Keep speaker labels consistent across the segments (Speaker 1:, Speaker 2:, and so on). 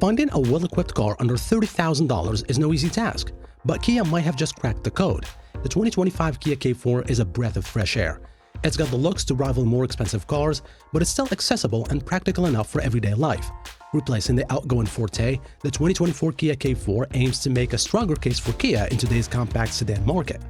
Speaker 1: Finding a well-equipped car under $30,000 is no easy task, but Kia might have just cracked the code. The 2025 Kia K4 is a breath of fresh air. It's got the looks to rival more expensive cars, but it's still accessible and practical enough for everyday life. Replacing the outgoing Forte, the 2024 Kia K4 aims to make a stronger case for Kia in today's compact sedan market.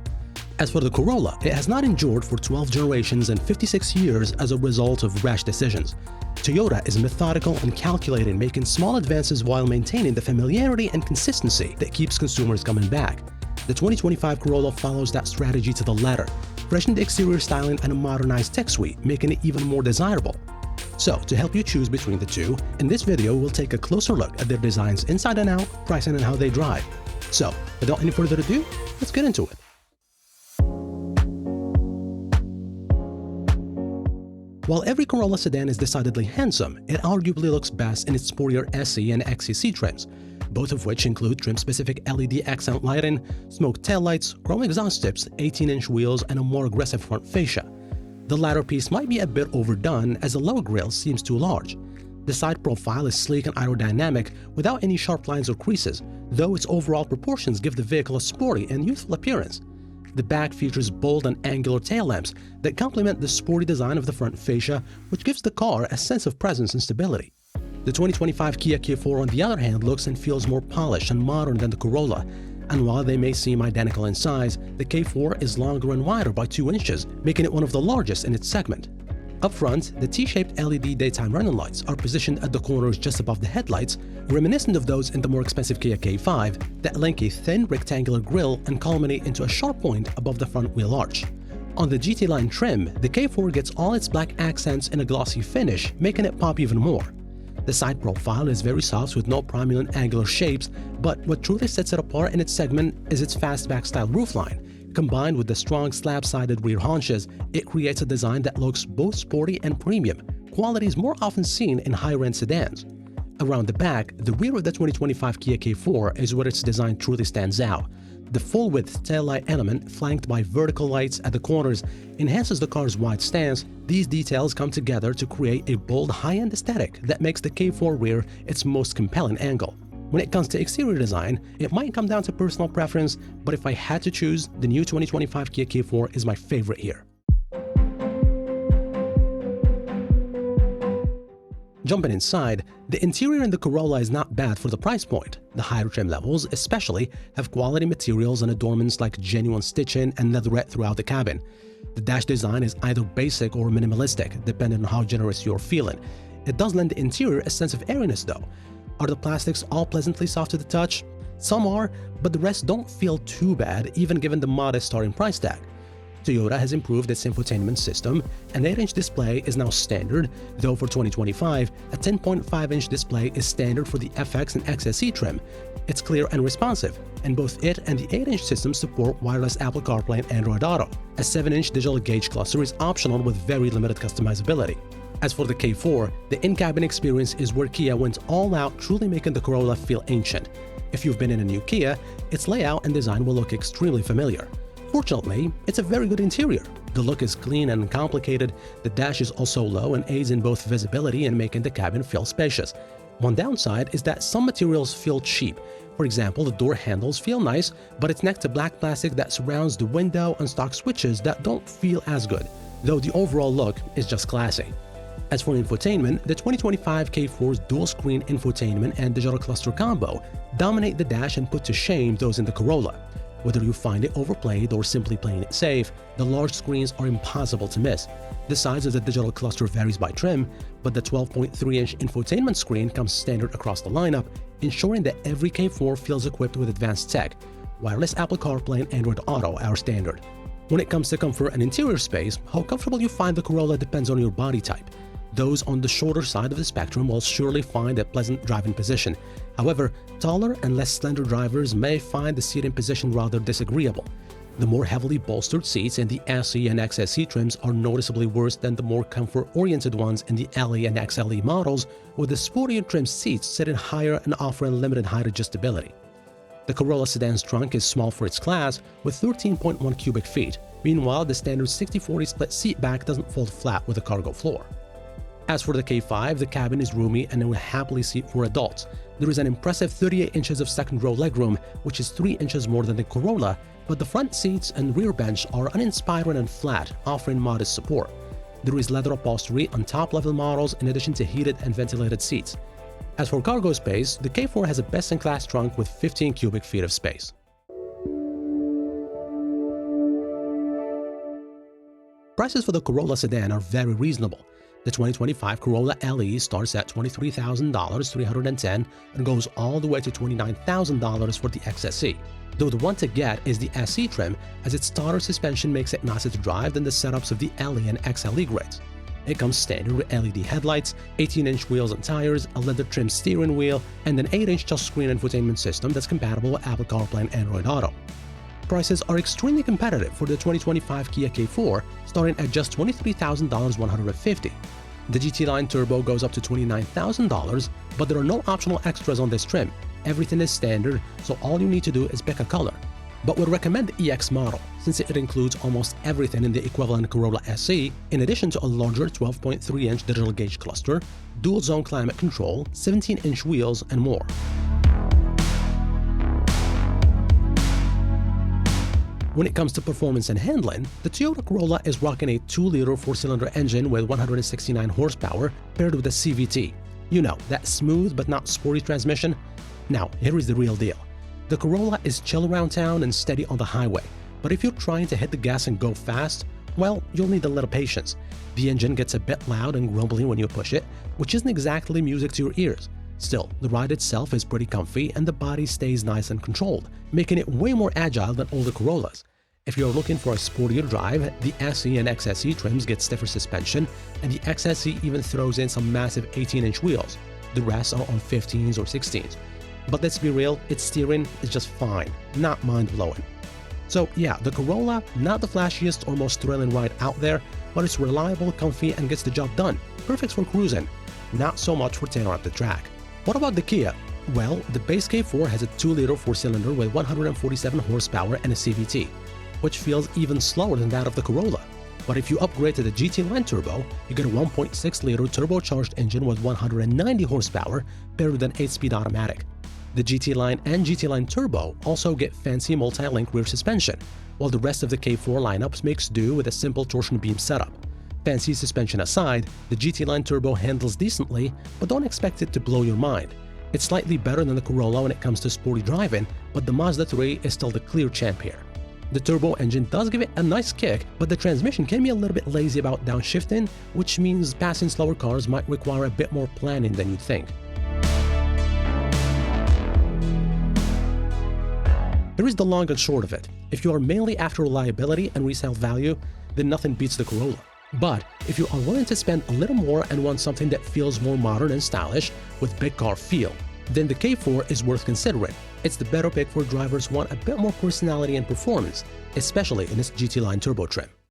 Speaker 1: As for the Corolla, it has not endured for 12 generations and 56 years as a result of rash decisions. Toyota is methodical and calculated, making small advances while maintaining the familiarity and consistency that keeps consumers coming back. The 2025 Corolla follows that strategy to the letter, freshening the exterior styling and a modernized tech suite, making it even more desirable. So, to help you choose between the two, in this video we'll take a closer look at their designs inside and out, pricing, and how they drive. So, without any further ado, let's get into it. While every Corolla sedan is decidedly handsome, it arguably looks best in its sportier SE and XEC trims, both of which include trim-specific LED accent lighting, smoked taillights, chrome exhaust tips, 18-inch wheels, and a more aggressive front fascia. The latter piece might be a bit overdone as the lower grille seems too large. The side profile is sleek and aerodynamic without any sharp lines or creases, though its overall proportions give the vehicle a sporty and youthful appearance. The back features bold and angular tail lamps that complement the sporty design of the front fascia, which gives the car a sense of presence and stability. The 2025 Kia K4, on the other hand, looks and feels more polished and modern than the Corolla, and while they may seem identical in size, the K4 is longer and wider by 2 inches, making it one of the largest in its segment. Up front, the T-shaped LED daytime running lights are positioned at the corners just above the headlights, reminiscent of those in the more expensive Kia K5 that link a thin rectangular grille and culminate into a sharp point above the front wheel arch. On the GT line trim, the K4 gets all its black accents in a glossy finish, making it pop even more. The side profile is very soft with no prominent angular shapes, but what truly sets it apart in its segment is its fastback-style roofline. Combined with the strong slab-sided rear haunches, it creates a design that looks both sporty and premium, qualities more often seen in higher-end sedans. Around the back, the rear of the 2025 Kia K4 is where its design truly stands out. The full-width taillight element, flanked by vertical lights at the corners, enhances the car's wide stance. These details come together to create a bold, high-end aesthetic that makes the K4 rear its most compelling angle. When it comes to exterior design, it might come down to personal preference, but if I had to choose, the new 2025 Kia K4 is my favorite here. Jumping inside, the interior in the Corolla is not bad for the price point. The higher trim levels, especially, have quality materials and adornments like genuine stitching and leatherette throughout the cabin. The dash design is either basic or minimalistic, depending on how generous you're feeling. It does lend the interior a sense of airiness though. Are the plastics all pleasantly soft to the touch? Some are, but the rest don't feel too bad even given the modest starting price tag. Toyota has improved its infotainment system. An 8-inch display is now standard, though for 2025, a 10.5-inch display is standard for the FX and XSE trim. It's clear and responsive, and both it and the 8-inch system support wireless Apple CarPlay and Android Auto. A 7-inch digital gauge cluster is optional with very limited customizability. As for the K4, the in-cabin experience is where Kia went all out, truly making the Corolla feel ancient. If you've been in a new Kia, its layout and design will look extremely familiar. Fortunately, it's a very good interior. The look is clean and uncomplicated, the dash is also low and aids in both visibility and making the cabin feel spacious. One downside is that some materials feel cheap. For example, the door handles feel nice, but it's next to black plastic that surrounds the window and stock switches that don't feel as good, though the overall look is just classy. As for infotainment, the 2025 K4's dual-screen infotainment and digital cluster combo dominate the dash and put to shame those in the Corolla. Whether you find it overplayed or simply playing it safe, the large screens are impossible to miss. The size of the digital cluster varies by trim, but the 12.3-inch infotainment screen comes standard across the lineup, ensuring that every K4 feels equipped with advanced tech. Wireless Apple CarPlay and Android Auto are standard. When it comes to comfort and interior space, how comfortable you find the Corolla depends on your body type. Those on the shorter side of the spectrum will surely find a pleasant driving position. However, taller and less slender drivers may find the seating position rather disagreeable. The more heavily bolstered seats in the SE and XSE trims are noticeably worse than the more comfort-oriented ones in the LE and XLE models, with the sportier trim seats sitting higher and offering limited height adjustability. The Corolla sedan's trunk is small for its class, with 13.1 cubic feet. Meanwhile, the standard 60/40 split seat back doesn't fold flat with a cargo floor. As for the K5, the cabin is roomy and it will happily seat 4 adults. There is an impressive 38 inches of second-row legroom, which is 3 inches more than the Corolla, but the front seats and rear bench are uninspiring and flat, offering modest support. There is leather upholstery on top-level models in addition to heated and ventilated seats. As for cargo space, the K4 has a best-in-class trunk with 15 cubic feet of space. Prices for the Corolla sedan are very reasonable. The 2025 Corolla LE starts at $23,310 and goes all the way to $29,000 for the XSE, though the one to get is the SE trim, as its starter suspension makes it nicer to drive than the setups of the LE and XLE grades. It comes standard with LED headlights, 18-inch wheels and tires, a leather-trimmed steering wheel, and an 8-inch touchscreen infotainment system that's compatible with Apple CarPlay and Android Auto. Prices are extremely competitive for the 2025 Kia K4, starting at just $23,150. The GT Line Turbo goes up to $29,000, but there are no optional extras on this trim. Everything is standard, so all you need to do is pick a color. But would recommend the EX model, since it includes almost everything in the equivalent Corolla SE, in addition to a larger 12.3-inch digital gauge cluster, dual-zone climate control, 17-inch wheels, and more. When it comes to performance and handling, the Toyota Corolla is rocking a 2-liter 4-cylinder engine with 169 horsepower paired with a CVT. You know, that smooth but not sporty transmission? Now, here is the real deal. The Corolla is chill around town and steady on the highway, but if you're trying to hit the gas and go fast, well, you'll need a little patience. The engine gets a bit loud and grumbly when you push it, which isn't exactly music to your ears. Still, the ride itself is pretty comfy and the body stays nice and controlled, making it way more agile than older Corollas. If you're looking for a sportier drive, the SE and XSE trims get stiffer suspension, and the XSE even throws in some massive 18-inch wheels. The rest are on 15s or 16s. But let's be real, its steering is just fine, not mind-blowing. So yeah, the Corolla, not the flashiest or most thrilling ride out there, but it's reliable, comfy, and gets the job done. Perfect for cruising. Not so much for tearing up the track. What about the Kia? Well, the base K4 has a 2-liter 4-cylinder with 147 horsepower and a CVT, which feels even slower than that of the Corolla. But if you upgrade to the GT Line Turbo, you get a 1.6-liter turbocharged engine with 190 horsepower paired with an 8-speed automatic. The GT Line and GT Line Turbo also get fancy multi-link rear suspension, while the rest of the K4 lineups makes do with a simple torsion beam setup. Fancy suspension aside, the GT Line Turbo handles decently, but don't expect it to blow your mind. It's slightly better than the Corolla when it comes to sporty driving, but the Mazda 3 is still the clear champ here. The turbo engine does give it a nice kick, but the transmission can be a little bit lazy about downshifting, which means passing slower cars might require a bit more planning than you'd think. Here is the long and short of it. If you are mainly after reliability and resale value, then nothing beats the Corolla. But if you are willing to spend a little more and want something that feels more modern and stylish with big car feel, then the K4 is worth considering. It's the better pick for drivers who want a bit more personality and performance, especially in its GT Line Turbo trim.